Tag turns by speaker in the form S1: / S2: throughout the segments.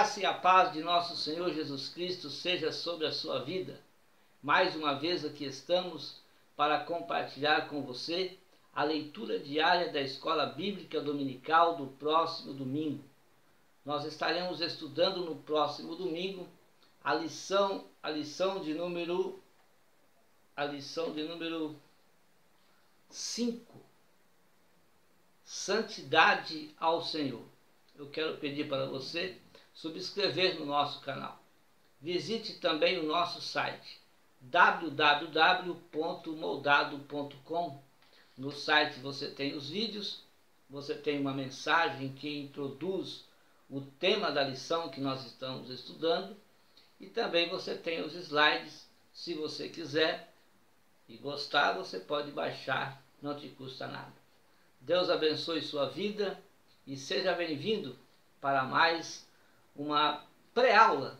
S1: graça e a paz de nosso Senhor Jesus Cristo seja sobre a sua vida. Mais uma vez aqui estamos para compartilhar com você a leitura diária da Escola Bíblica Dominical do próximo domingo. Nós estaremos estudando no próximo domingo a lição de número 5. Santidade ao Senhor. Eu quero pedir para você subscrever no nosso canal. Visite também o nosso site www.moldado.com. No site você tem os vídeos, você tem uma mensagem que introduz o tema da lição que nós estamos estudando e também você tem os slides. Se você quiser e gostar, você pode baixar, não te custa nada. Deus abençoe sua vida e seja bem-vindo para mais uma pré-aula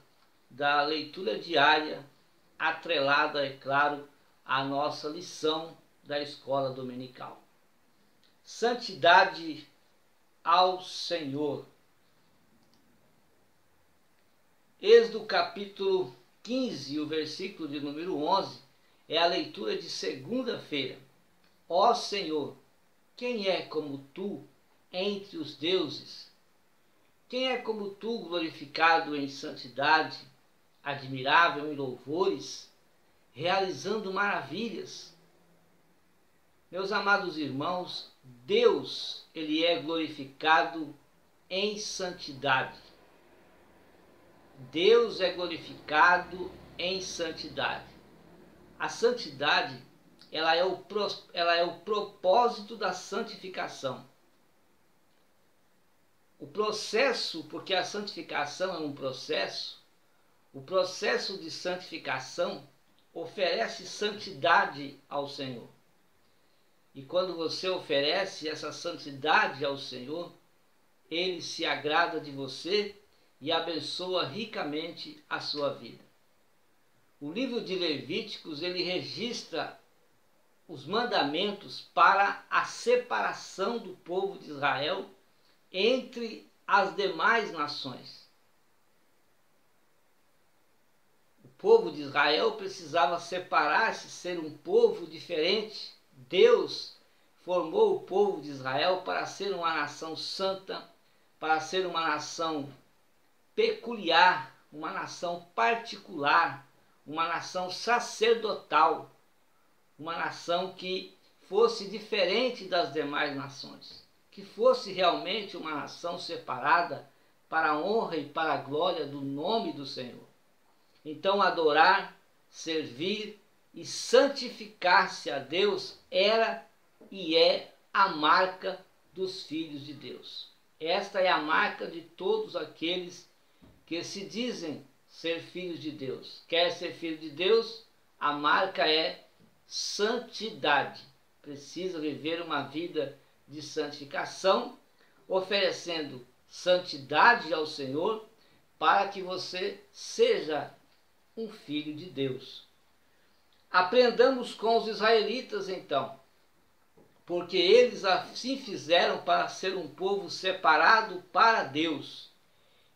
S1: da leitura diária, atrelada, é claro, à nossa lição da escola dominical. Santidade ao Senhor. Êxodo capítulo 15, o versículo de número 11, é a leitura de segunda-feira. Ó Senhor, quem é como tu entre os deuses? Quem é como tu, glorificado em santidade, admirável em louvores, realizando maravilhas? Meus amados irmãos, Deus, ele é glorificado em santidade. Deus é glorificado em santidade. A santidade, ela é o propósito da santificação. O processo, porque a santificação é um processo, o processo de santificação oferece santidade ao Senhor. E quando você oferece essa santidade ao Senhor, Ele se agrada de você e abençoa ricamente a sua vida. O livro de Levíticos, ele registra os mandamentos para a separação do povo de Israel entre as demais nações. O povo de Israel precisava separar-se, ser um povo diferente. Deus formou o povo de Israel para ser uma nação santa, para ser uma nação peculiar, uma nação particular, uma nação sacerdotal, uma nação que fosse diferente das demais nações, que fosse realmente uma nação separada para a honra e para a glória do nome do Senhor. Então, adorar, servir e santificar-se a Deus era e é a marca dos filhos de Deus. Esta é a marca de todos aqueles que se dizem ser filhos de Deus. Quer ser filho de Deus? A marca é santidade. Precisa viver uma vida de santificação, oferecendo santidade ao Senhor, para que você seja um filho de Deus. Aprendamos com os israelitas então, porque eles assim fizeram para ser um povo separado para Deus.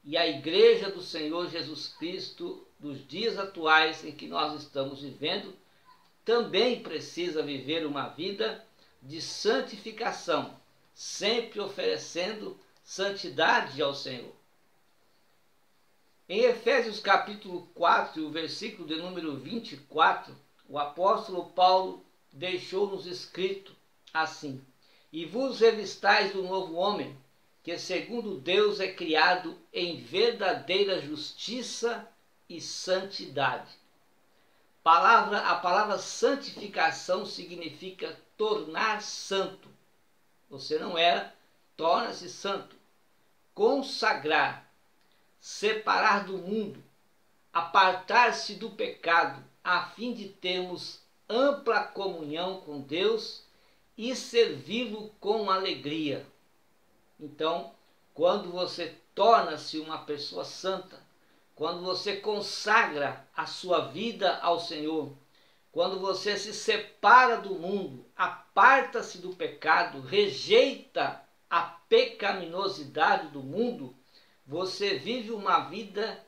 S1: E a igreja do Senhor Jesus Cristo, dos dias atuais em que nós estamos vivendo, também precisa viver uma vida de santificação, sempre oferecendo santidade ao Senhor. Em Efésios capítulo 4, o versículo de número 24, o apóstolo Paulo deixou-nos escrito assim: E vos revistais do novo homem, que segundo Deus é criado em verdadeira justiça e santidade. A palavra santificação significa tornar santo. Você não era, torna-se santo. Consagrar, separar do mundo, apartar-se do pecado, a fim de termos ampla comunhão com Deus e servi-lo com alegria. Então, quando você torna-se uma pessoa santa, quando você consagra a sua vida ao Senhor, quando você se separa do mundo, aparta-se do pecado, rejeita a pecaminosidade do mundo, você vive uma vida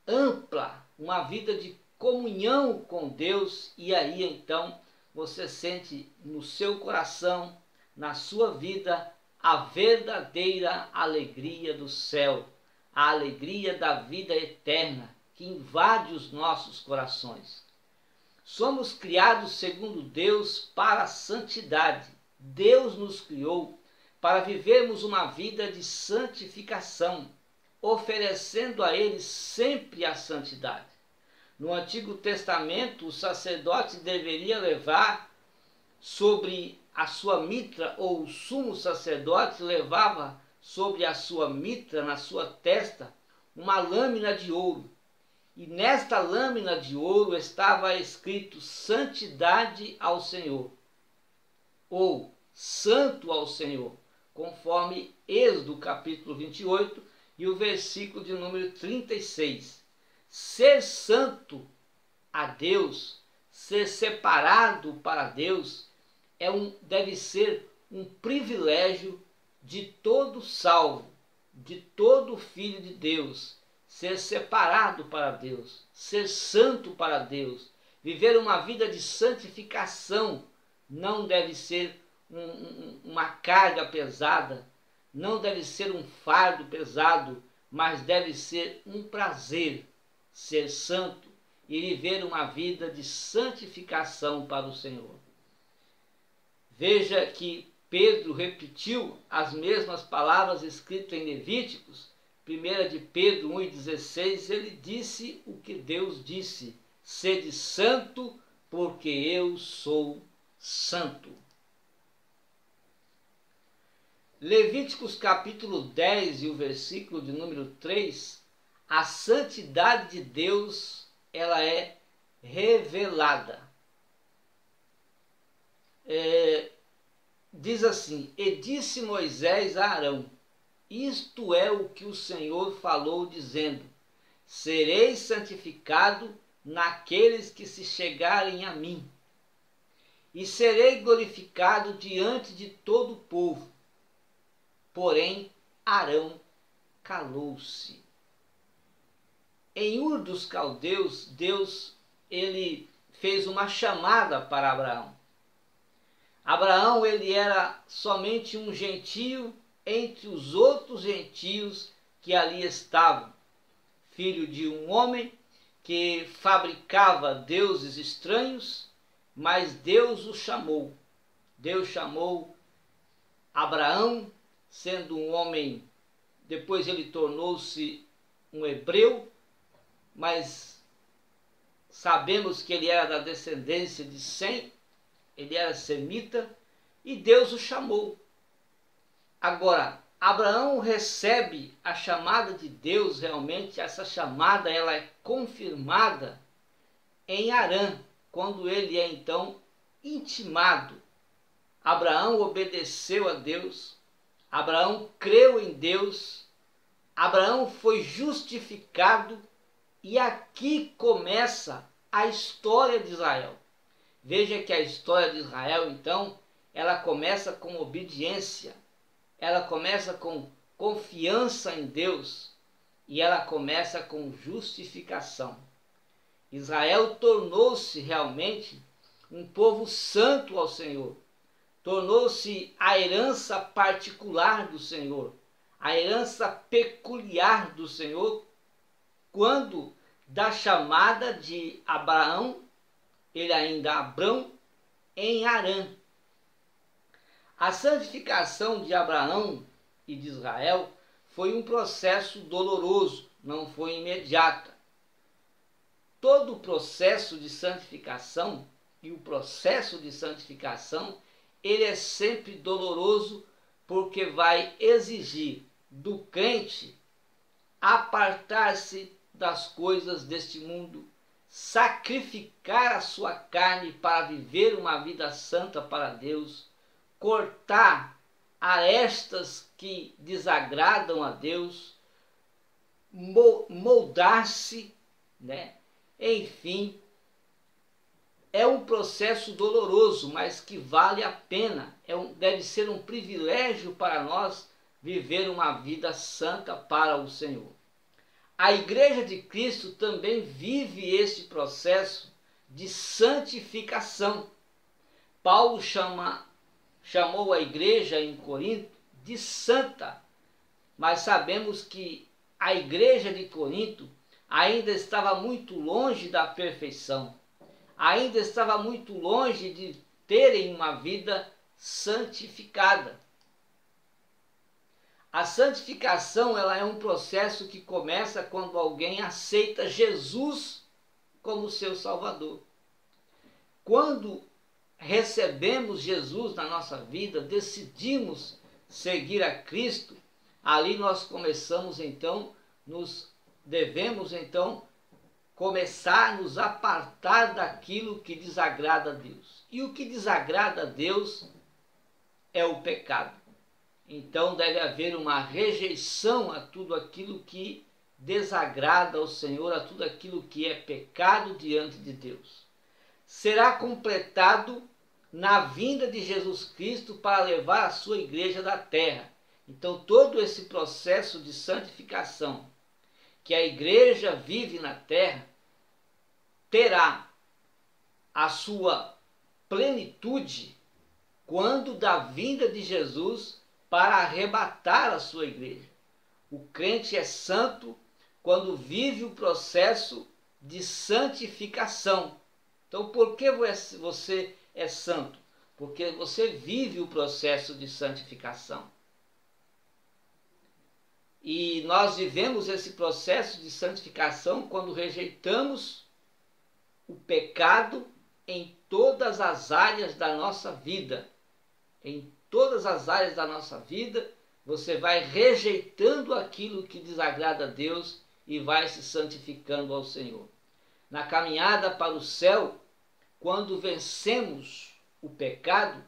S1: ampla, uma vida de comunhão com Deus, e aí então você sente no seu coração, na sua vida, a verdadeira alegria do céu, a alegria da vida eterna que invade os nossos corações. Somos criados segundo Deus para a santidade. Deus nos criou para vivermos uma vida de santificação, oferecendo a Ele sempre a santidade. No Antigo Testamento, o sacerdote deveria levar sobre a sua mitra, ou o sumo sacerdote levava sobre a sua mitra, na sua testa, uma lâmina de ouro. E nesta lâmina de ouro estava escrito santidade ao Senhor, ou santo ao Senhor, conforme Êxodo capítulo 28 e o versículo de número 36. Ser santo a Deus, ser separado para Deus, deve ser um privilégio de todo salvo, de todo filho de Deus. Ser separado para Deus, ser santo para Deus, viver uma vida de santificação não deve ser uma carga pesada, não deve ser um fardo pesado, mas deve ser um prazer ser santo e viver uma vida de santificação para o Senhor. Veja que Pedro repetiu as mesmas palavras escritas em Levíticos. 1 de Pedro 1,16, ele disse o que Deus disse: sede santo, porque eu sou santo. Levíticos capítulo 10 e o versículo de número 3, a santidade de Deus, ela é revelada. Diz assim: e disse Moisés a Arão, isto é o que o Senhor falou, dizendo: serei santificado naqueles que se chegarem a mim, e serei glorificado diante de todo o povo. Porém, Arão calou-se. Em Ur dos Caldeus, Deus ele fez uma chamada para Abraão. Abraão ele era somente um gentio entre os outros gentios que ali estavam, filho de um homem que fabricava deuses estranhos, mas Deus o chamou. Deus chamou Abraão, sendo um homem, depois ele tornou-se um hebreu, mas sabemos que ele era da descendência de Sem, ele era semita, e Deus o chamou. Agora, Abraão recebe a chamada de Deus, realmente essa chamada ela é confirmada em Harã, quando ele é então intimado. Abraão obedeceu a Deus, Abraão creu em Deus, Abraão foi justificado, e aqui começa a história de Israel. Veja que a história de Israel, então, ela começa com obediência, ela começa com confiança em Deus e ela começa com justificação. Israel tornou-se realmente um povo santo ao Senhor, tornou-se a herança particular do Senhor, a herança peculiar do Senhor, quando da chamada de Abraão, ele ainda Abrão, em Harã. A santificação de Abraão e de Israel foi um processo doloroso, não foi imediata. Todo o processo de santificação, e o processo de santificação, ele é sempre doloroso, porque vai exigir do crente apartar-se das coisas deste mundo, sacrificar a sua carne para viver uma vida santa para Deus, cortar arestas que desagradam a Deus, moldar-se, né? Enfim, é um processo doloroso, mas que vale a pena. Deve ser um privilégio para nós viver uma vida santa para o Senhor. A Igreja de Cristo também vive este processo de santificação. Paulo chamou a igreja em Corinto de santa, mas sabemos que a igreja de Corinto ainda estava muito longe da perfeição, ainda estava muito longe de terem uma vida santificada. A santificação, ela é um processo que começa quando alguém aceita Jesus como seu Salvador. Quando recebemos Jesus na nossa vida, decidimos seguir a Cristo, ali nós devemos começar a nos apartar daquilo que desagrada a Deus. E o que desagrada a Deus é o pecado. Então deve haver uma rejeição a tudo aquilo que desagrada ao Senhor, a tudo aquilo que é pecado diante de Deus. Será completado na vinda de Jesus Cristo para levar a sua igreja da terra. Então todo esse processo de santificação que a igreja vive na terra terá a sua plenitude quando da vinda de Jesus para arrebatar a sua igreja. O crente é santo quando vive o processo de santificação. Então, por que você é santo? Porque você vive o processo de santificação. E nós vivemos esse processo de santificação quando rejeitamos o pecado em todas as áreas da nossa vida. Em todas as áreas da nossa vida, você vai rejeitando aquilo que desagrada a Deus e vai se santificando ao Senhor. Na caminhada para o céu, quando vencemos o pecado,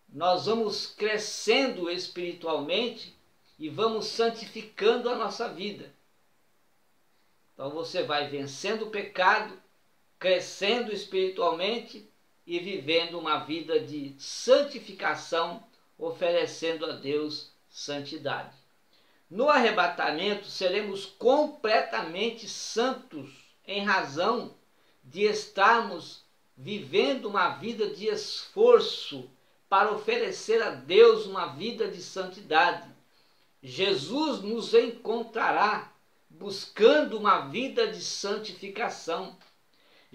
S1: nós vamos crescendo espiritualmente e vamos santificando a nossa vida. Então você vai vencendo o pecado, crescendo espiritualmente e vivendo uma vida de santificação, oferecendo a Deus santidade. No arrebatamento seremos completamente santos em razão de estarmos vivendo uma vida de esforço para oferecer a Deus uma vida de santidade. Jesus nos encontrará buscando uma vida de santificação.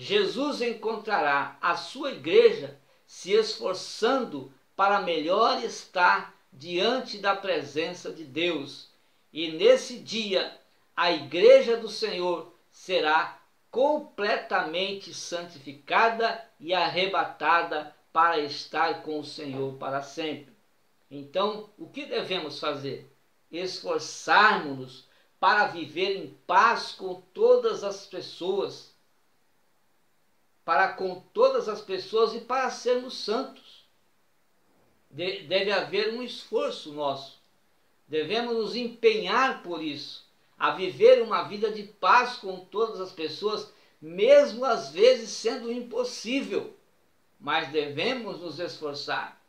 S1: Jesus encontrará a sua igreja se esforçando para melhor estar diante da presença de Deus. E nesse dia, a igreja do Senhor será completamente santificada e arrebatada para estar com o Senhor para sempre. Então, o que devemos fazer? Esforçarmos-nos para viver em paz com todas as pessoas, e para sermos santos. Deve haver um esforço nosso. Devemos nos empenhar por isso, a viver uma vida de paz com todas as pessoas, mesmo às vezes sendo impossível, mas devemos nos esforçar.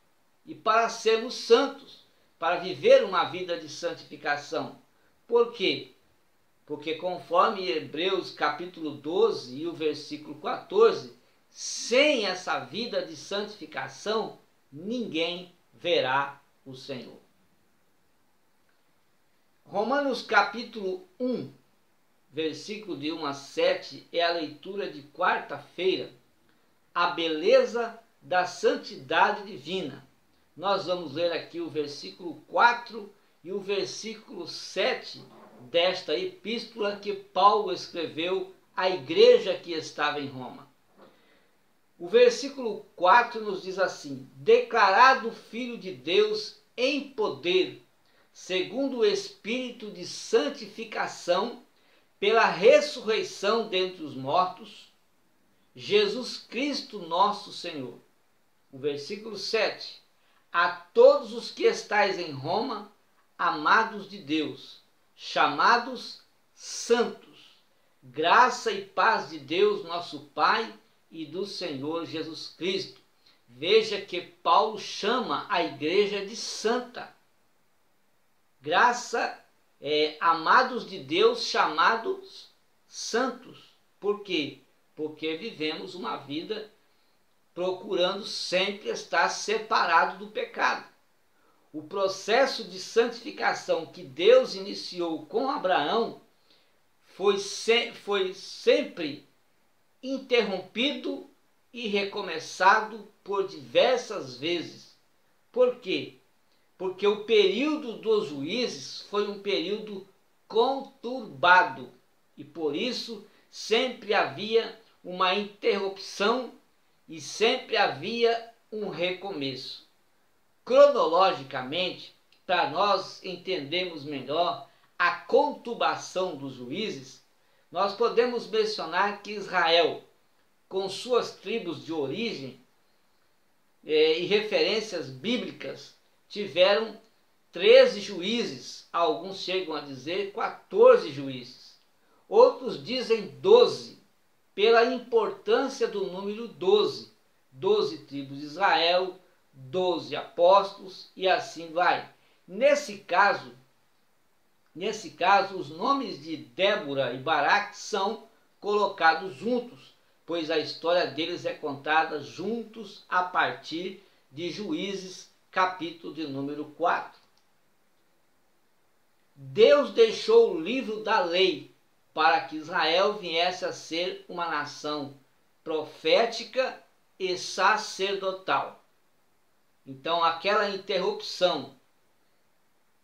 S1: E para sermos santos, para viver uma vida de santificação. Por quê? Porque conforme Hebreus capítulo 12 e o versículo 14, sem essa vida de santificação, ninguém verá o Senhor. Romanos capítulo 1, versículo de 1 a 7, é a leitura de quarta-feira, a beleza da santidade divina. Nós vamos ler aqui o versículo 4 e o versículo 7 desta epístola que Paulo escreveu à igreja que estava em Roma. O versículo 4 nos diz assim: declarado Filho de Deus em poder, segundo o Espírito de santificação, pela ressurreição dentre os mortos, Jesus Cristo nosso Senhor. O versículo 7, a todos os que estais em Roma, amados de Deus, chamados santos, graça e paz de Deus nosso Pai e do Senhor Jesus Cristo. Veja que Paulo chama a igreja de santa. Graça, amados de Deus, chamados santos. Por quê? Porque vivemos uma vida procurando sempre estar separado do pecado. O processo de santificação que Deus iniciou com Abraão foi sempre interrompido e recomeçado por diversas vezes. Por quê? Porque o período dos juízes foi um período conturbado e por isso sempre havia uma interrupção e sempre havia um recomeço. Cronologicamente, para nós entendermos melhor a conturbação dos juízes, nós podemos mencionar que Israel, com suas tribos de origem e referências bíblicas, tiveram 13 juízes, alguns chegam a dizer 14 juízes, outros dizem 12, pela importância do número 12, 12 tribos de Israel, 12 apóstolos e assim vai. Nesse caso, os nomes de Débora e Baraque são colocados juntos, pois a história deles é contada juntos a partir de Juízes, capítulo de número 4. Deus deixou o livro da lei para que Israel viesse a ser uma nação profética e sacerdotal. Então, aquela interrupção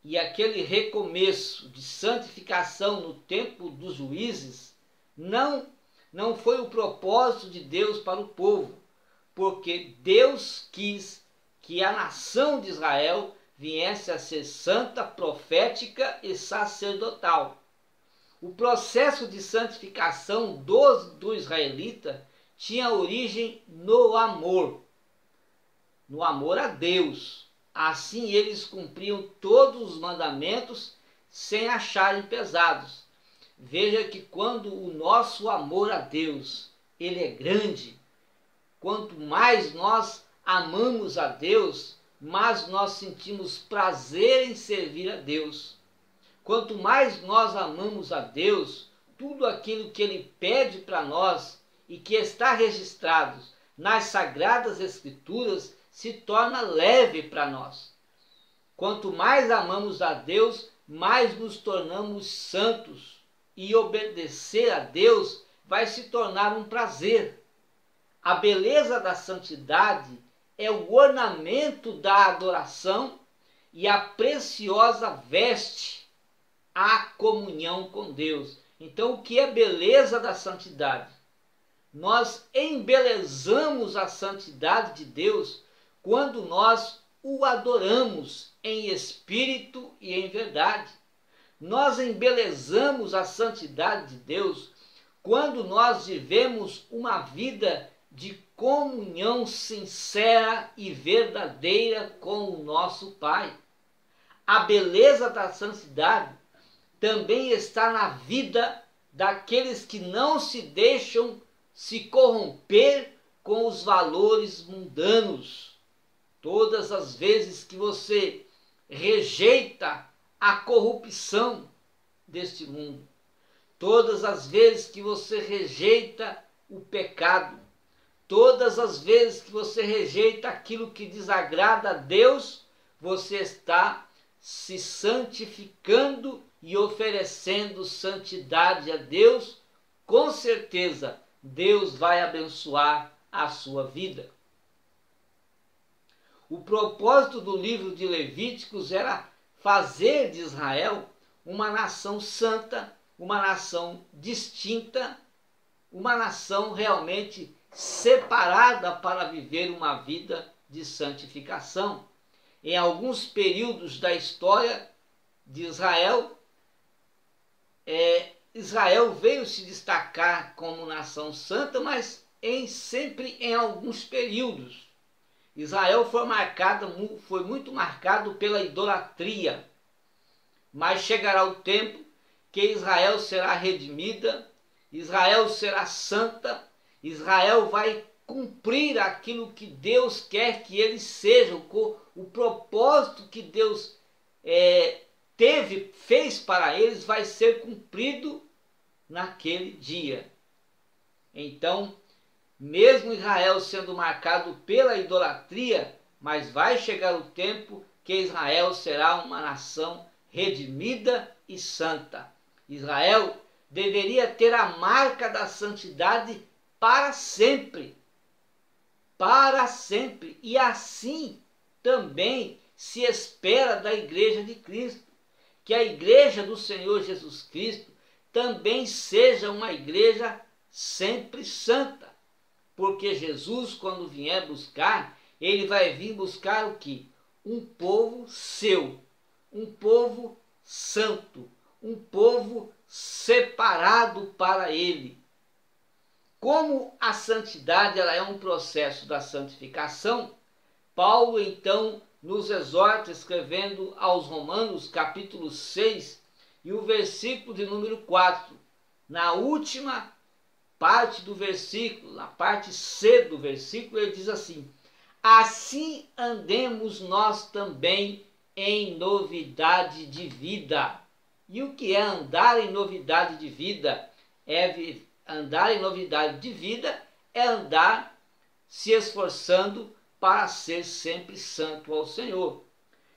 S1: e aquele recomeço de santificação no tempo dos juízes não foi o propósito de Deus para o povo, porque Deus quis que a nação de Israel viesse a ser santa, profética e sacerdotal. O processo de santificação do israelita tinha origem no amor a Deus. Assim eles cumpriam todos os mandamentos sem acharem pesados. Veja que quando o nosso amor a Deus, ele é grande, quanto mais nós amamos a Deus, mais nós sentimos prazer em servir a Deus. Quanto mais nós amamos a Deus, tudo aquilo que Ele pede para nós e que está registrado nas Sagradas Escrituras se torna leve para nós. Quanto mais amamos a Deus, mais nos tornamos santos e obedecer a Deus vai se tornar um prazer. A beleza da santidade é o ornamento da adoração e a preciosa veste, a comunhão com Deus. Então, o que é beleza da santidade? Nós embelezamos a santidade de Deus quando nós o adoramos em espírito e em verdade. Nós embelezamos a santidade de Deus quando nós vivemos uma vida de comunhão sincera e verdadeira com o nosso Pai. A beleza da santidade também está na vida daqueles que não se deixam se corromper com os valores mundanos. Todas as vezes que você rejeita a corrupção deste mundo, todas as vezes que você rejeita o pecado, todas as vezes que você rejeita aquilo que desagrada a Deus, você está se santificando e oferecendo santidade a Deus. Com certeza, Deus vai abençoar a sua vida. O propósito do livro de Levíticos era fazer de Israel uma nação santa, uma nação distinta, uma nação realmente separada para viver uma vida de santificação. Em alguns períodos da história de Israel, Israel veio se destacar como nação santa, mas sempre em alguns períodos. Israel foi muito marcado pela idolatria, mas chegará o tempo que Israel será redimida, Israel será santa, Israel vai cumprir aquilo que Deus quer que eles sejam, o propósito que Deus fez para eles vai ser cumprido naquele dia. Então, mesmo Israel sendo marcado pela idolatria, mas vai chegar o tempo que Israel será uma nação redimida e santa. Israel deveria ter a marca da santidade para sempre. Para sempre. E assim também se espera da Igreja de Cristo, que a Igreja do Senhor Jesus Cristo também seja uma igreja sempre santa. Porque Jesus, quando vier buscar, ele vai vir buscar o quê? Um povo seu, um povo santo, um povo separado para ele. Como a santidade ela é um processo da santificação, Paulo então nos exorta escrevendo aos Romanos capítulo 6 e o versículo de número 4. Na última parte do versículo, na parte C do versículo, ele diz assim: assim andemos nós também em novidade de vida. E o que é andar em novidade de vida? Andar em novidade de vida é andar se esforçando para ser sempre santo ao Senhor.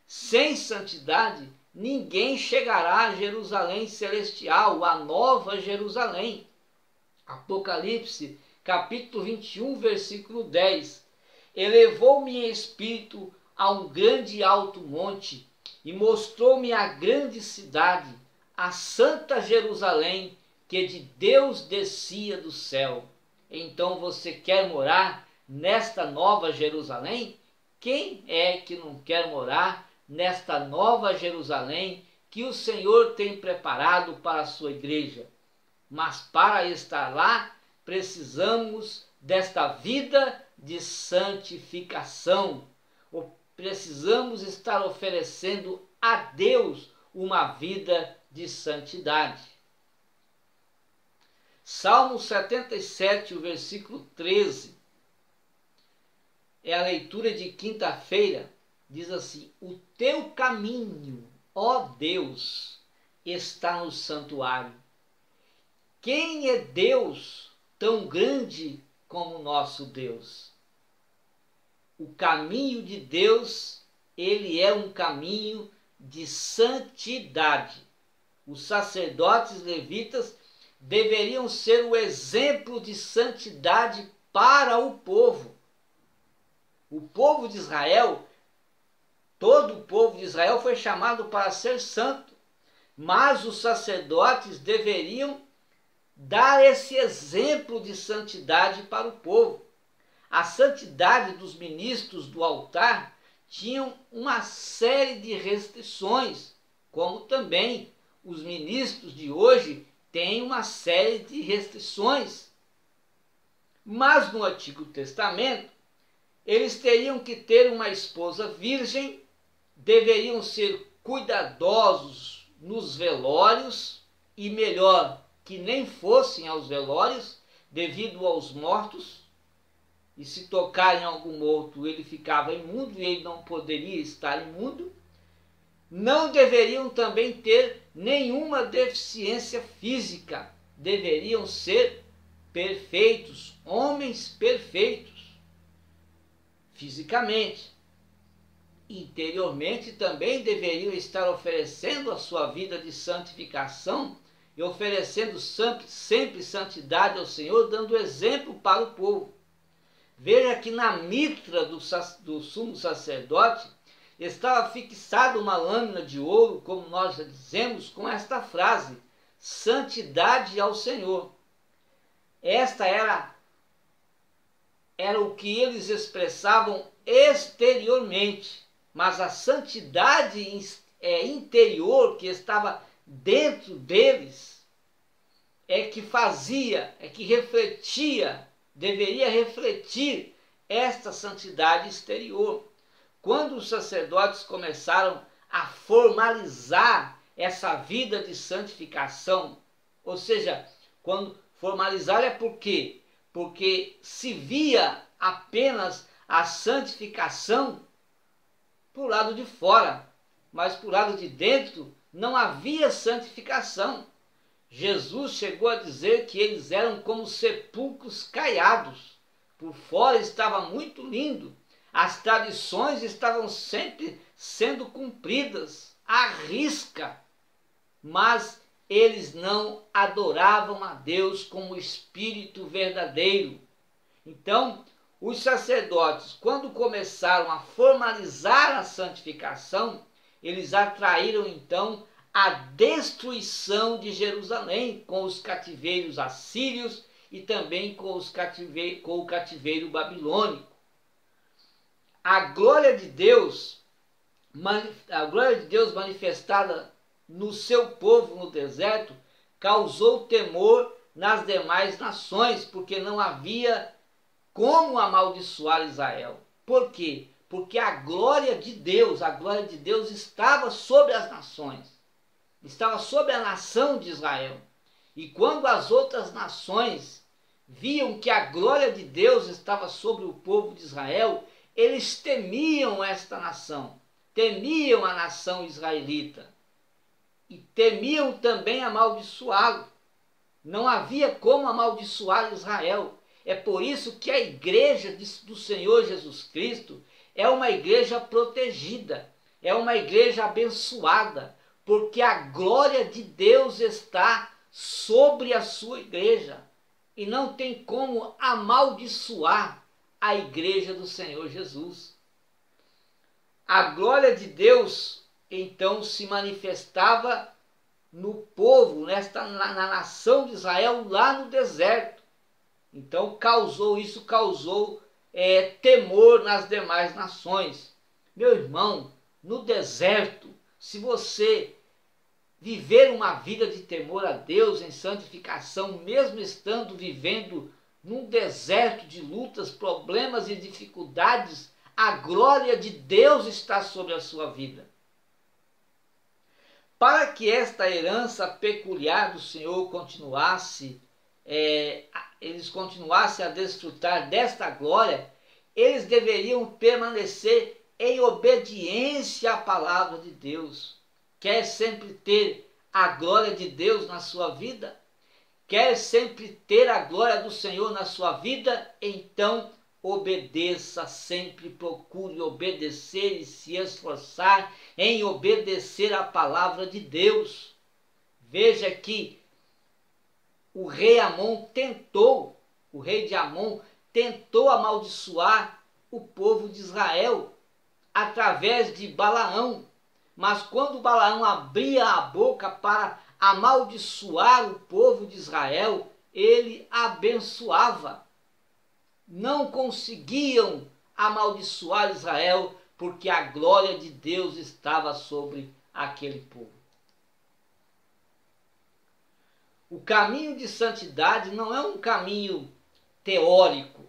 S1: Sem santidade, ninguém chegará a Jerusalém celestial, a nova Jerusalém. Apocalipse, capítulo 21, versículo 10. Elevou-me em espírito a um grande e alto monte e mostrou-me a grande cidade, a santa Jerusalém, que de Deus descia do céu. Então você quer morar nesta nova Jerusalém? Quem é que não quer morar nesta nova Jerusalém que o Senhor tem preparado para a sua igreja? Mas para estar lá, precisamos desta vida de santificação. Precisamos estar oferecendo a Deus uma vida de santidade. Salmo 77, o versículo 13, é a leitura de quinta-feira, diz assim: o teu caminho, ó Deus, está no santuário. Quem é Deus tão grande como o nosso Deus? O caminho de Deus, ele é um caminho de santidade. Os sacerdotes levitas deveriam ser o exemplo de santidade para o povo. O povo de Israel, todo o povo de Israel foi chamado para ser santo, mas os sacerdotes deveriam dar esse exemplo de santidade para o povo. A santidade dos ministros do altar tinham uma série de restrições, como também os ministros de hoje têm uma série de restrições. Mas no Antigo Testamento, eles teriam que ter uma esposa virgem, deveriam ser cuidadosos nos velórios, e melhor, que nem fossem aos velórios, devido aos mortos, e se tocar em algum morto ele ficava imundo e ele não poderia estar imundo. Não deveriam também ter nenhuma deficiência física, deveriam ser perfeitos, homens perfeitos, fisicamente. Interiormente também deveriam estar oferecendo a sua vida de santificação e oferecendo sempre santidade ao Senhor, dando exemplo para o povo. Veja que na mitra do sumo sacerdote estava fixada uma lâmina de ouro, como nós já dizemos, com esta frase: santidade ao Senhor. Esta era o que eles expressavam exteriormente, mas a santidade interior que estava dentro deles é que refletia, deveria refletir esta santidade exterior. Quando os sacerdotes começaram a formalizar essa vida de santificação, ou seja, quando formalizar é por quê? Porque se via apenas a santificação por lado de fora, mas por lado de dentro não havia santificação. Jesus chegou a dizer que eles eram como sepulcros caiados. Por fora estava muito lindo, as tradições estavam sempre sendo cumpridas à risca, mas eles não adoravam a Deus como Espírito verdadeiro. Então, os sacerdotes, quando começaram a formalizar a santificação, eles atraíram então a destruição de Jerusalém com os cativeiros assírios e também com o cativeiro babilônico. A glória de Deus manifestada no seu povo no deserto causou temor nas demais nações, porque não havia como amaldiçoar Israel. Por quê? Porque a glória de Deus estava sobre as nações, estava sobre a nação de Israel. E quando as outras nações viam que a glória de Deus estava sobre o povo de Israel, eles temiam esta nação, temiam a nação israelita e temiam também amaldiçoá-lo. Não havia como amaldiçoar Israel. É por isso que a igreja do Senhor Jesus Cristo é uma igreja protegida, é uma igreja abençoada, porque a glória de Deus está sobre a sua igreja e não tem como amaldiçoar a igreja do Senhor Jesus. A glória de Deus então se manifestava no povo, na nação de Israel, lá no deserto. Então isso causou temor nas demais nações. Meu irmão, no deserto, se você viver uma vida de temor a Deus, em santificação, mesmo estando vivendo num deserto de lutas, problemas e dificuldades, a glória de Deus está sobre a sua vida. Para que esta herança peculiar do Senhor eles continuassem a desfrutar desta glória, eles deveriam permanecer em obediência à palavra de Deus. Quer sempre ter a glória de Deus na sua vida? Quer sempre ter a glória do Senhor na sua vida? Então obedeça sempre, procure obedecer e se esforçar em obedecer a palavra de Deus. Veja que o rei de Amon tentou amaldiçoar o povo de Israel através de Balaão. Mas quando Balaão abria a boca para amaldiçoar o povo de Israel, ele abençoava. Não conseguiam amaldiçoar Israel, porque a glória de Deus estava sobre aquele povo. O caminho de santidade não é um caminho teórico,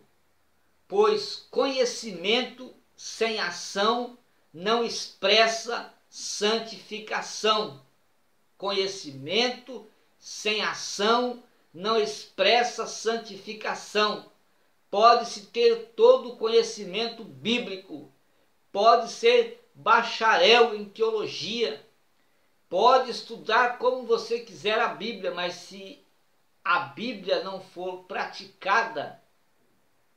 S1: pois conhecimento sem ação não expressa santificação. Conhecimento sem ação não expressa santificação. Pode-se ter todo o conhecimento bíblico, pode ser bacharel em teologia, pode estudar como você quiser a Bíblia, mas se a Bíblia não for praticada,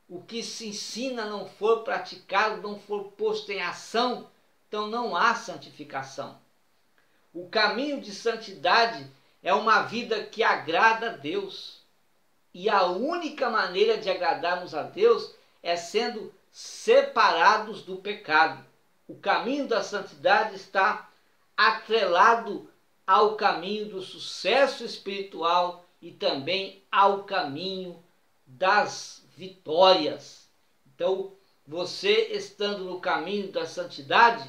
S1: o que se ensina não for praticado, não for posto em ação, então não há santificação. O caminho de santidade é uma vida que agrada a Deus. E a única maneira de agradarmos a Deus é sendo separados do pecado. O caminho da santidade está atrelado ao caminho do sucesso espiritual e também ao caminho das vitórias. Então, você estando no caminho da santidade,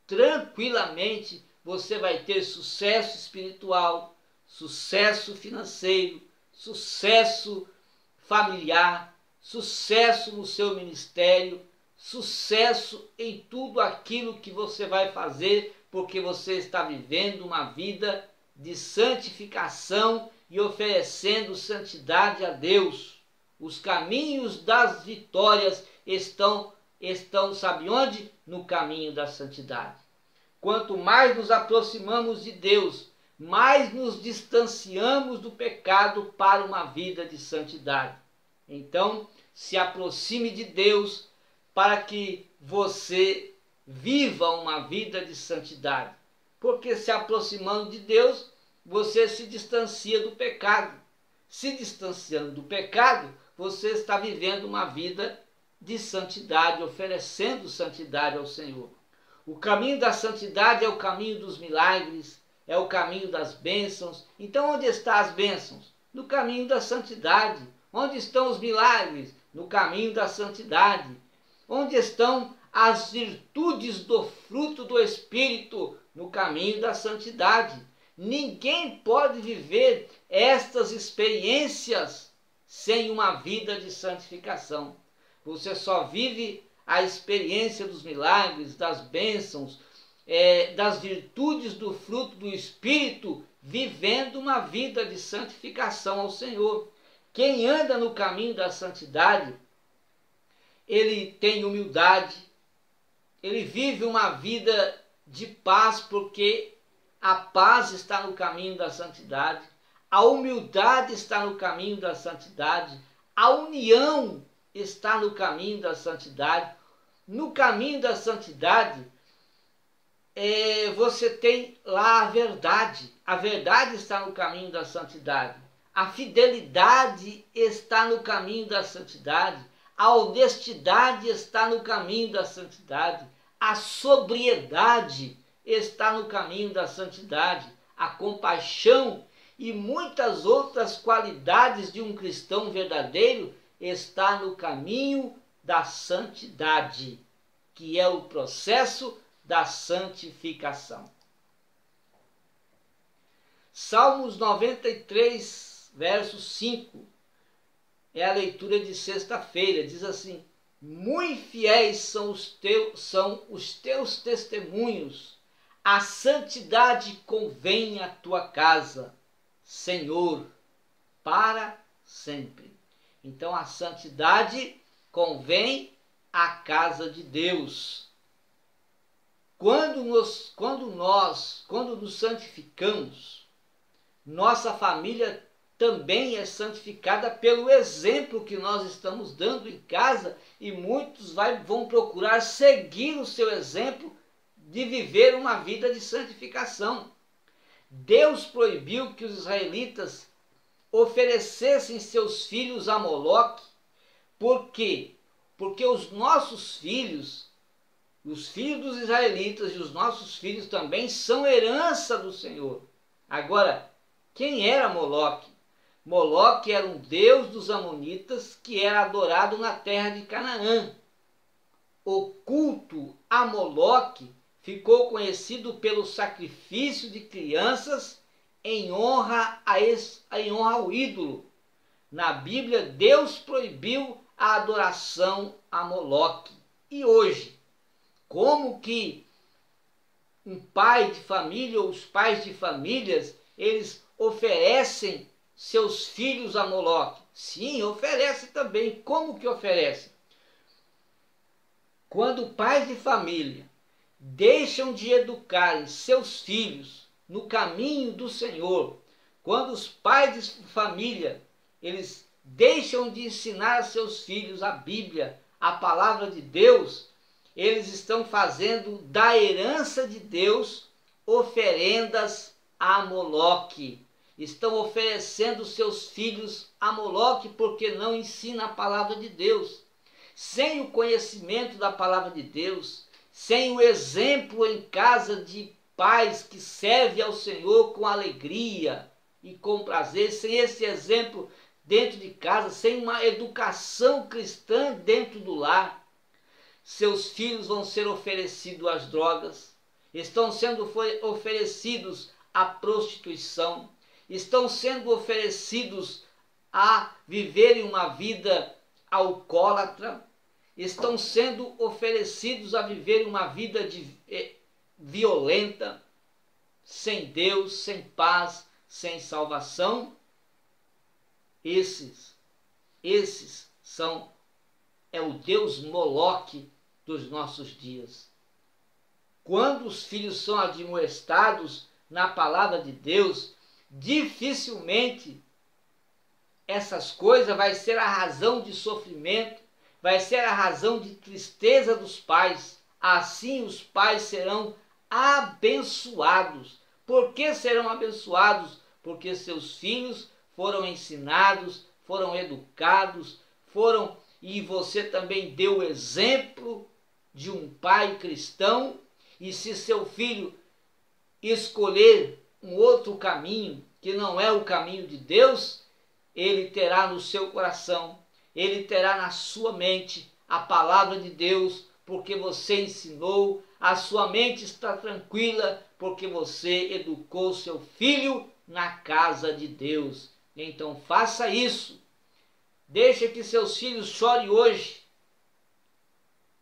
S1: tranquilamente você vai ter sucesso espiritual, sucesso financeiro, sucesso familiar, sucesso no seu ministério, sucesso em tudo aquilo que você vai fazer, porque você está vivendo uma vida de santificação e oferecendo santidade a Deus. Os caminhos das vitórias estão, sabe onde? No caminho da santidade. Quanto mais nos aproximamos de Deus, mais nos distanciamos do pecado para uma vida de santidade. Então, se aproxime de Deus para que você viva uma vida de santidade. Porque se aproximando de Deus, você se distancia do pecado. Se distanciando do pecado, você está vivendo uma vida de santidade, oferecendo santidade ao Senhor. O caminho da santidade é o caminho dos milagres, é o caminho das bênçãos. Então, onde estão as bênçãos? No caminho da santidade. Onde estão os milagres? No caminho da santidade. Onde estão as virtudes do fruto do Espírito? No caminho da santidade. Ninguém pode viver estas experiências sem uma vida de santificação. Você só vive a experiência dos milagres, das bênçãos, das virtudes do fruto do Espírito, vivendo uma vida de santificação ao Senhor. Quem anda no caminho da santidade, ele tem humildade, ele vive uma vida de paz, porque a paz está no caminho da santidade, a humildade está no caminho da santidade, a união está no caminho da santidade. No caminho da santidade, você tem lá a verdade está no caminho da santidade, a fidelidade está no caminho da santidade, a honestidade está no caminho da santidade, a sobriedade está no caminho da santidade, a compaixão e muitas outras qualidades de um cristão verdadeiro está no caminho da santidade, que é o processo da santificação. Salmos 93, verso 5, é a leitura de sexta-feira, diz assim: muito fiéis são os teus testemunhos, a santidade convém à tua casa, Senhor, para sempre. Então a santidade convém à casa de Deus. Quando nos santificamos, nossa família também é santificada pelo exemplo que nós estamos dando em casa, e muitos vão procurar seguir o seu exemplo de viver uma vida de santificação. Deus proibiu que os israelitas oferecessem seus filhos a Moloque. Por quê? Porque os nossos filhos, os filhos dos israelitas e os nossos filhos também são herança do Senhor. Agora, quem era Moloque? Moloque era um deus dos amonitas que era adorado na terra de Canaã. O culto a Moloque ficou conhecido pelo sacrifício de crianças em honra ao ídolo. Na Bíblia, Deus proibiu a adoração a Moloque. E hoje, como que um pai de família ou os pais de famílias, eles oferecem seus filhos a Moloque? Sim, oferece também. Como que oferece? Quando pais de família deixam de educar seus filhos no caminho do Senhor, quando os pais de família, eles deixam de ensinar a seus filhos a Bíblia, a palavra de Deus, eles estão fazendo da herança de Deus oferendas a Moloque. Estão oferecendo seus filhos a Moloque porque não ensina a palavra de Deus. Sem o conhecimento da palavra de Deus, sem o exemplo em casa de pais que servem ao Senhor com alegria e com prazer, sem esse exemplo dentro de casa, sem uma educação cristã dentro do lar, seus filhos vão ser oferecidos às drogas, estão sendo oferecidos à prostituição, estão sendo oferecidos a viverem uma vida alcoólatra, estão sendo oferecidos a viverem uma vida violenta, sem Deus, sem paz, sem salvação. Esses é o Deus Moloque dos nossos dias. quando os filhos são admoestados na palavra de Deus, dificilmente essas coisas vai ser a razão de sofrimento, vai ser a razão de tristeza dos pais. Assim os pais serão abençoados. Por que serão abençoados? Porque seus filhos foram ensinados, foram educados, e você também deu o exemplo de um pai cristão. E se seu filho escolher um outro caminho, que não é o caminho de Deus, ele terá no seu coração, ele terá na sua mente a palavra de Deus, porque você ensinou, a sua mente está tranquila, porque você educou seu filho na casa de Deus. Então faça isso. Deixe que seus filhos chorem hoje,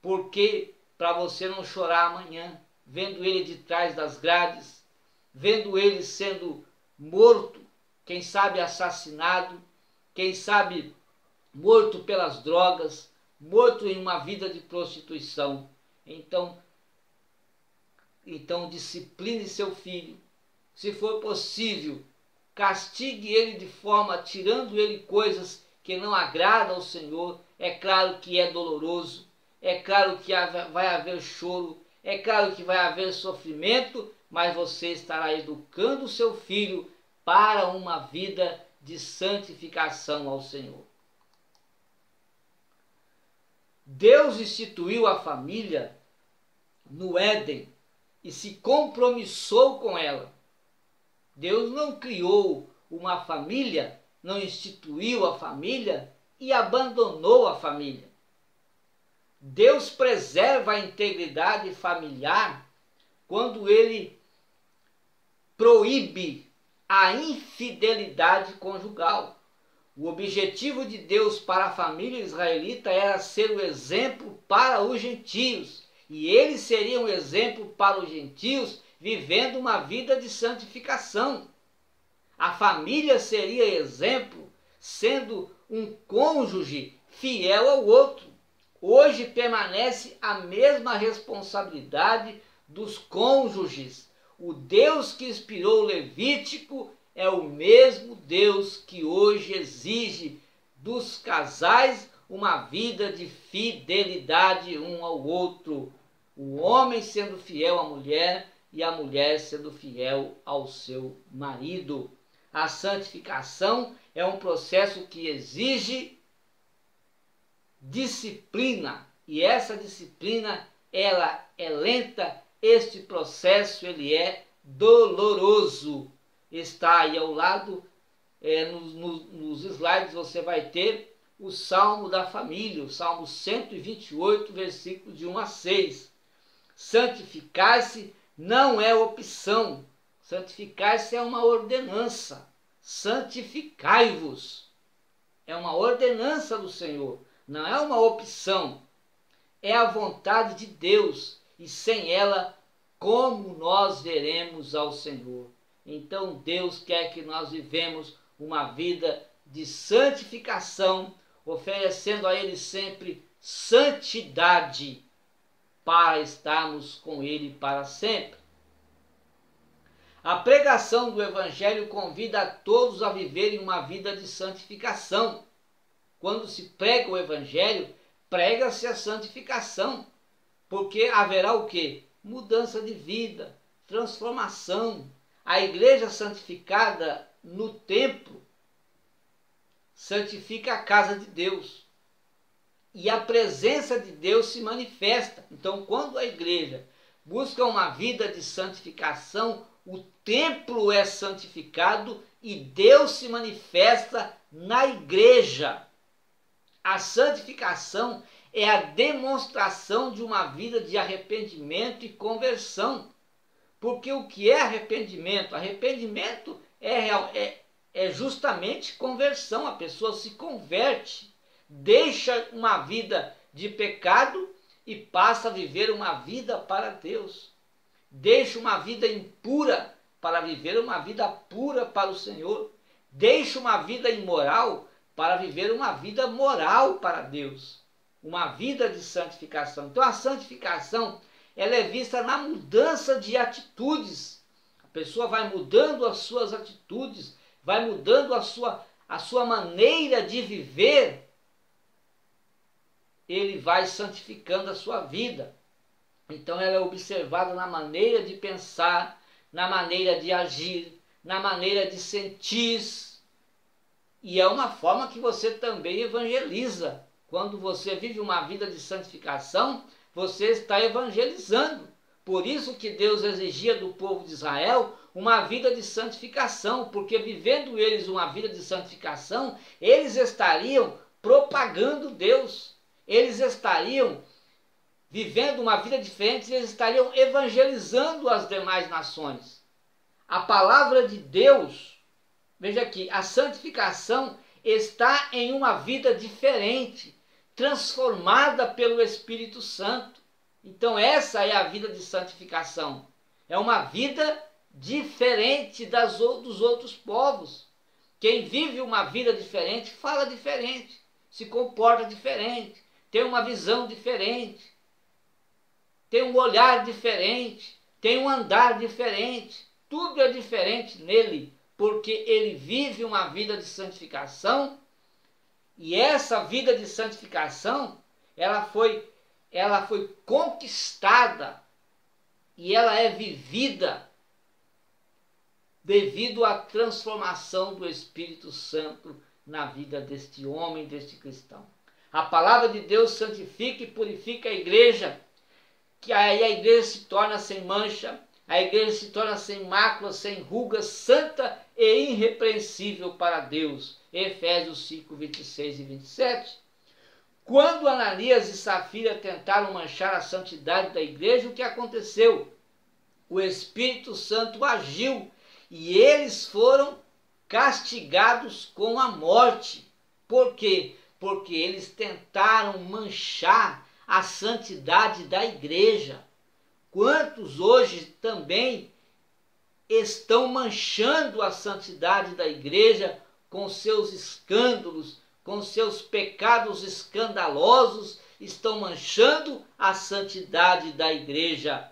S1: porque para você não chorar amanhã, vendo ele de trás das grades, vendo ele sendo morto, quem sabe assassinado, quem sabe morto pelas drogas, morto em uma vida de prostituição. Então discipline seu filho. Se for possível, castigue ele de forma tirando ele coisas que não agradam ao Senhor. É claro que é doloroso, é claro que vai haver choro, é claro que vai haver sofrimento, mas você estará educando o seu filho para uma vida de santificação ao Senhor. Deus instituiu a família no Éden e se compromissou com ela. Deus não criou uma família, não instituiu a família e abandonou a família. Deus preserva a integridade familiar quando ele proíbe a infidelidade conjugal. O objetivo de Deus para a família israelita era ser o exemplo para os gentios, e eles seriam um exemplo para os gentios vivendo uma vida de santificação. A família seria exemplo sendo um cônjuge fiel ao outro. Hoje permanece a mesma responsabilidade dos cônjuges. O Deus que inspirou o Levítico é o mesmo Deus que hoje exige dos casais uma vida de fidelidade um ao outro. O homem sendo fiel à mulher e a mulher sendo fiel ao seu marido. A santificação é um processo que exige disciplina, e essa disciplina ela é lenta. Este processo ele é doloroso. Está aí ao lado, nos slides você vai ter o Salmo da Família, o Salmo 128, versículos de 1 a 6. Santificar-se não é opção, santificar-se é uma ordenança. Santificai-vos é uma ordenança do Senhor, não é uma opção, é a vontade de Deus, e sem ela, como nós veremos ao Senhor? Então Deus quer que nós vivemos uma vida de santificação, oferecendo a Ele sempre santidade, para estarmos com Ele para sempre. A pregação do Evangelho convida a todos a viverem uma vida de santificação. Quando se prega o Evangelho, prega-se a santificação, porque haverá o quê? Mudança de vida, transformação. A igreja santificada no templo santifica a casa de Deus. E a presença de Deus se manifesta. Então, quando a igreja busca uma vida de santificação, o templo é santificado e Deus se manifesta na igreja. A santificação é a demonstração de uma vida de arrependimento e conversão. Porque o que é arrependimento? Arrependimento é justamente conversão. A pessoa se converte, deixa uma vida de pecado e passa a viver uma vida para Deus. Deixa uma vida impura para viver uma vida pura para o Senhor. Deixa uma vida imoral para viver uma vida moral para Deus. Uma vida de santificação. Então a santificação ela é vista na mudança de atitudes. A pessoa vai mudando as suas atitudes, vai mudando a sua maneira de viver, ele vai santificando a sua vida. Então ela é observada na maneira de pensar, na maneira de agir, na maneira de sentir. E é uma forma que você também evangeliza. Quando você vive uma vida de santificação, você está evangelizando. Por isso que Deus exigia do povo de Israel uma vida de santificação, porque vivendo eles uma vida de santificação, eles estariam propagando Deus. Eles estariam vivendo uma vida diferente, eles estariam evangelizando as demais nações. A palavra de Deus, veja aqui, a santificação está em uma vida diferente, transformada pelo Espírito Santo. Então essa é a vida de santificação. É uma vida diferente dos outros povos. Quem vive uma vida diferente, fala diferente, se comporta diferente, tem uma visão diferente, tem um olhar diferente, tem um andar diferente. Tudo é diferente nele, porque ele vive uma vida de santificação. E essa vida de santificação, ela foi conquistada e ela é vivida devido à transformação do Espírito Santo na vida deste homem, deste cristão. A palavra de Deus santifica e purifica a igreja, que aí a igreja se torna sem mancha, a igreja se torna sem mácula, sem rugas, santa e irrepreensível para Deus. Efésios 5, 26 e 27. Quando Ananias e Safira tentaram manchar a santidade da igreja, o que aconteceu? O Espírito Santo agiu e eles foram castigados com a morte. Por quê? Porque eles tentaram manchar a santidade da igreja. Quantos hoje também estão manchando a santidade da igreja com seus escândalos, com seus pecados escandalosos, estão manchando a santidade da igreja.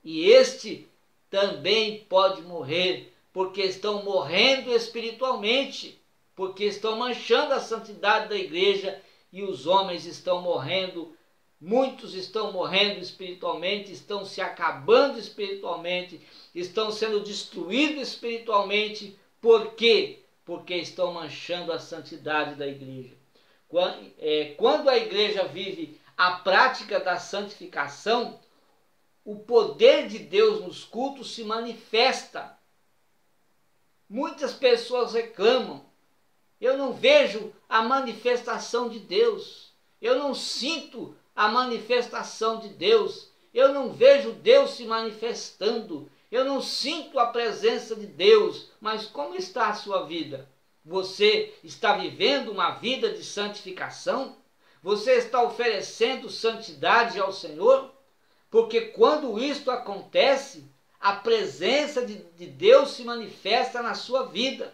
S1: E este também pode morrer, porque estão morrendo espiritualmente, porque estão manchando a santidade da igreja e os homens estão morrendo. Muitos estão morrendo espiritualmente, estão se acabando espiritualmente, estão sendo destruídos espiritualmente. Por quê? Porque estão manchando a santidade da igreja. Quando a igreja vive a prática da santificação, o poder de Deus nos cultos se manifesta. Muitas pessoas reclamam: eu não vejo a manifestação de Deus, eu não sinto a manifestação de Deus, eu não vejo Deus se manifestando, eu não sinto a presença de Deus. Mas como está a sua vida? Você está vivendo uma vida de santificação? Você está oferecendo santidade ao Senhor? Porque quando isto acontece, a presença de Deus se manifesta na sua vida.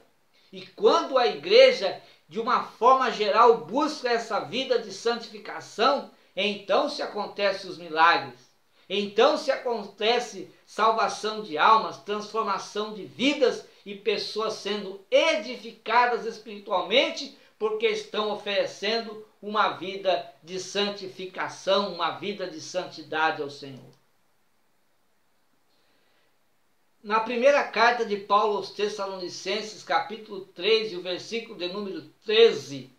S1: E quando a igreja, de uma forma geral, busca essa vida de santificação, então se acontecem os milagres. Então se acontece salvação de almas, transformação de vidas e pessoas sendo edificadas espiritualmente, porque estão oferecendo uma vida de santificação, uma vida de santidade ao Senhor. Na primeira carta de Paulo aos Tessalonicenses, capítulo 3, e o versículo de número 13,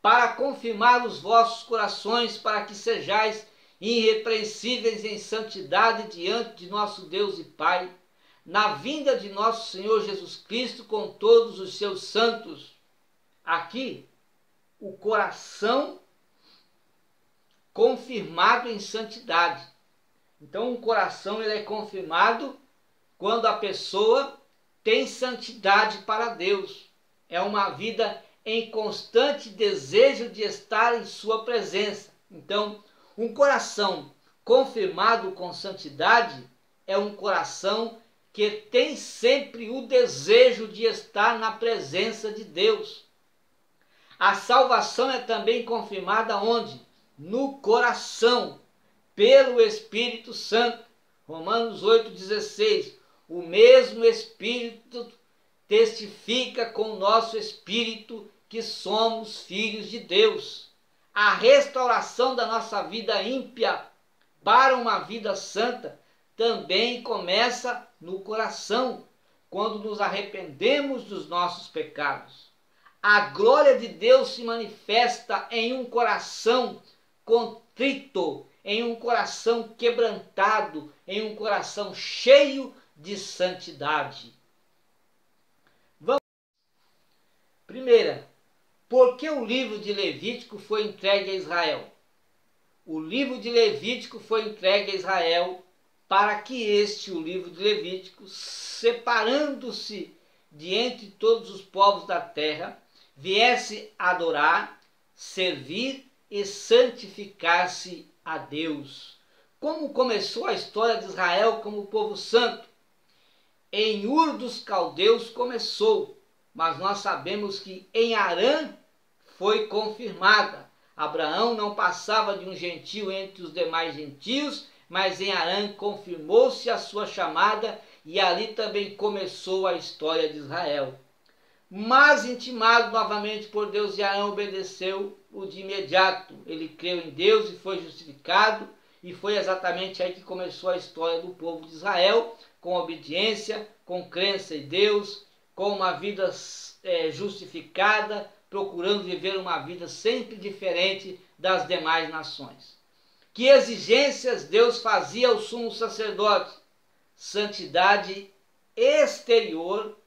S1: para confirmar os vossos corações, para que sejais irrepreensíveis em santidade diante de nosso Deus e Pai, na vinda de nosso Senhor Jesus Cristo com todos os seus santos. Aqui, o coração confirmado em santidade. Então, o coração ele é confirmado quando a pessoa tem santidade para Deus. É uma vida em constante desejo de estar em sua presença. Então, um coração confirmado com santidade é um coração que tem sempre o desejo de estar na presença de Deus. A salvação é também confirmada onde? No coração, pelo Espírito Santo. Romanos 8,16. O mesmo Espírito testifica com o nosso espírito que somos filhos de Deus. A restauração da nossa vida ímpia para uma vida santa também começa no coração, quando nos arrependemos dos nossos pecados. A glória de Deus se manifesta em um coração contrito, em um coração quebrantado, em um coração cheio de santidade. Primeira, por que o livro de Levítico foi entregue a Israel? O livro de Levítico foi entregue a Israel para que o livro de Levítico, separando-se de entre todos os povos da terra, viesse adorar, servir e santificar-se a Deus. Como começou a história de Israel como povo santo? Em Ur dos Caldeus começou, mas nós sabemos que em Harã foi confirmada. Abraão não passava de um gentio entre os demais gentios, mas em Harã confirmou-se a sua chamada e ali também começou a história de Israel. Mas intimado novamente por Deus, Arão obedeceu o de imediato. Ele creu em Deus e foi justificado, e foi exatamente aí que começou a história do povo de Israel, com obediência, com crença em Deus, com uma vida justificada, procurando viver uma vida sempre diferente das demais nações. Que exigências Deus fazia ao sumo sacerdote? Santidade exterior,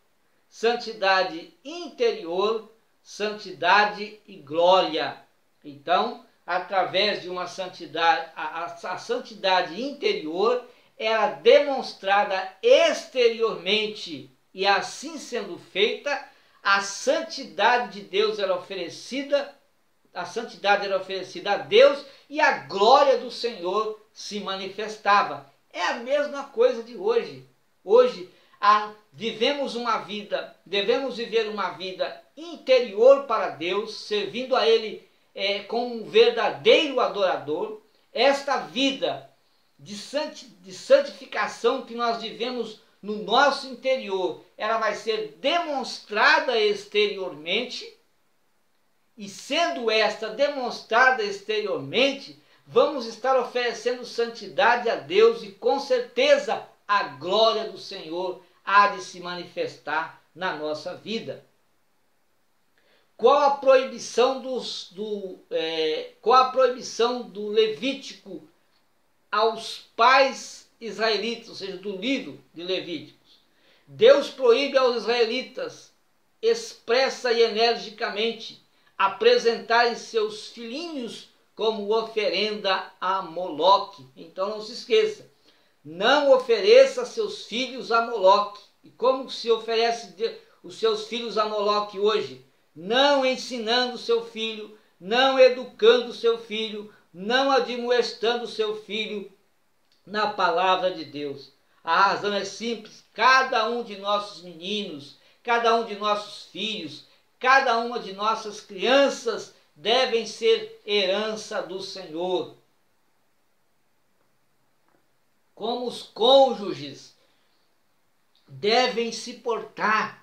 S1: santidade interior, santidade e glória. Então, através de uma santidade, a santidade interior era demonstrada exteriormente, e assim sendo feita, a santidade de Deus era oferecida, a santidade era oferecida a Deus e a glória do Senhor se manifestava. É a mesma coisa de hoje. Hoje devemos viver uma vida interior para Deus, servindo a Ele como um verdadeiro adorador. Esta vida de santificação que nós vivemos no nosso interior, ela vai ser demonstrada exteriormente, e sendo esta demonstrada exteriormente, vamos estar oferecendo santidade a Deus, e com certeza a glória do Senhor há de se manifestar na nossa vida. Qual a proibição do Levítico aos pais israelitas, ou seja, do livro de Levíticos? Deus proíbe aos israelitas, expressa e energicamente, apresentarem seus filhinhos como oferenda a Moloque. Então não se esqueça, não ofereça seus filhos a Moloque. E como se oferece os seus filhos a Moloque hoje? Não ensinando seu filho, não educando seu filho, não admoestando seu filho na palavra de Deus. A razão é simples: cada um de nossos meninos, cada um de nossos filhos, cada uma de nossas crianças devem ser herança do Senhor. Como os cônjuges devem se portar,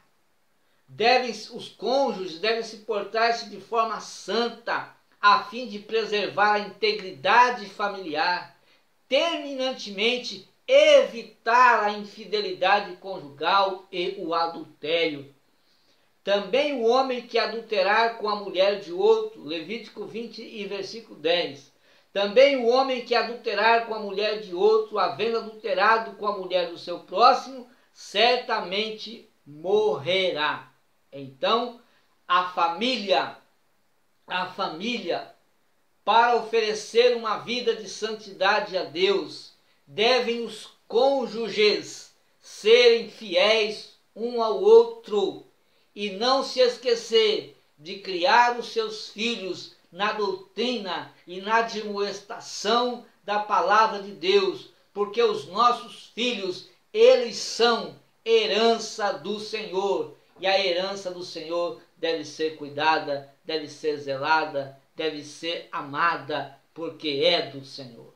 S1: os cônjuges devem se portar-se de forma santa, a fim de preservar a integridade familiar, terminantemente evitar a infidelidade conjugal e o adultério. Também o homem que adulterar com a mulher de outro, Levítico 20 e versículo 10. Também o homem que adulterar com a mulher de outro, havendo adulterado com a mulher do seu próximo, certamente morrerá. Então, a família, para oferecer uma vida de santidade a Deus, devem os cônjuges serem fiéis um ao outro e não se esquecer de criar os seus filhos na doutrina e na admoestação da palavra de Deus, porque os nossos filhos, eles são herança do Senhor, e a herança do Senhor deve ser cuidada, deve ser zelada, deve ser amada, porque é do Senhor.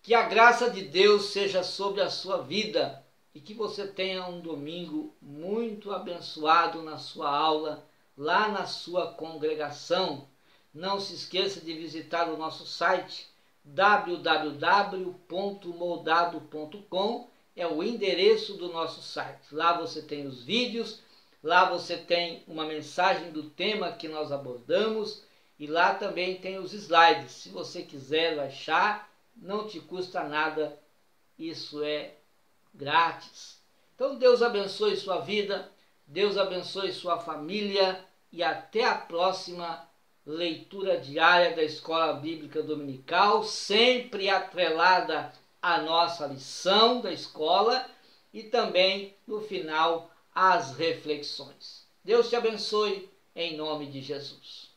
S1: Que a graça de Deus seja sobre a sua vida e que você tenha um domingo muito abençoado na sua aula, lá na sua congregação. Não se esqueça de visitar o nosso site www.moldado.com, é o endereço do nosso site. Lá você tem os vídeos, lá você tem uma mensagem do tema que nós abordamos e lá também tem os slides. Se você quiser baixar, não te custa nada, isso é grátis. Então Deus abençoe sua vida, Deus abençoe sua família e até a próxima leitura diária da Escola Bíblica Dominical, sempre atrelada à nossa lição da escola e também no final as reflexões. Deus te abençoe em nome de Jesus.